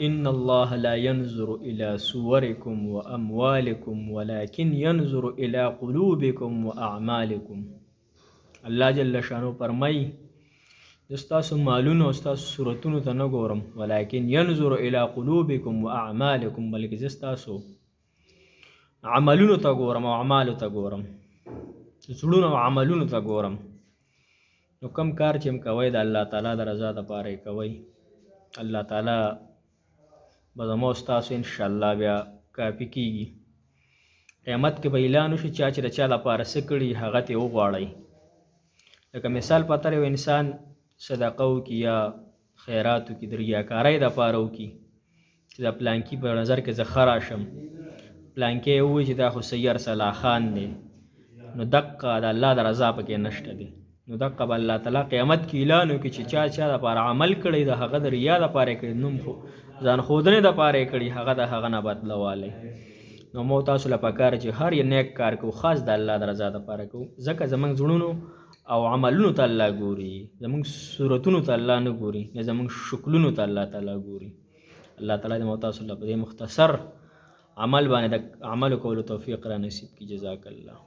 ان الله لا ينظر الى صوركم واموالكم ولكن ينظر الى قلوبكم واعمالكم. الله جل شانو فرمای استاسو مالونو استاسو صورتونو ته نه ګورم، ولکن ينظر الى قلوبكم واعمالكم، بلکې زه ستاسو عملونو ته ګورم او اعمالو ته ګورم، زړونو او عملونو ته ګورم. نو کم کار چې کوئ د الله تعالی د رضا دپاره یې کوئ، الله تعالی به زما او ستاسو انشاءالله بیا کافي کېږي. قیامت کې به اعلان وشي چا چې د چا لپاره څه کړي هغه ترې وغواړئ. لکه مثال په طور یو انسان صدقه وکړي یا خیرات وکړي، د ریاکارۍ دپاره وکړي چې د پلانکي په نظر کې زه ښه راشم، پلانکی ووایي چې دا خو سید ارسلا خان دی، نو دقه د الله د رضا پکې نشته دی. نو دقه به الله تعالی قیامت کې اعلان وکړي چې چا چا دپاره عمل کړی د هغه د ریا دپاره یې کړي، نوم خو ځان ښودنې دپاره یې کړي، هغه د هغه نه بدله والی. نو مو تاسو له پکار چې هر یو نیک کار کوو خاص د الله د رضا دپاره کوو، ځکه زموږ زړونو او عملونو ته الله ګوري، زموږ صورتونو ته الله نه ګوري، نه زموږ شکلونو ته الله تعالی ګوري. الله تعالی دې مو تاسو له په دې مختصر عمل باندې د عمل کولو توفیق را نصیب کړي. جزاک الله.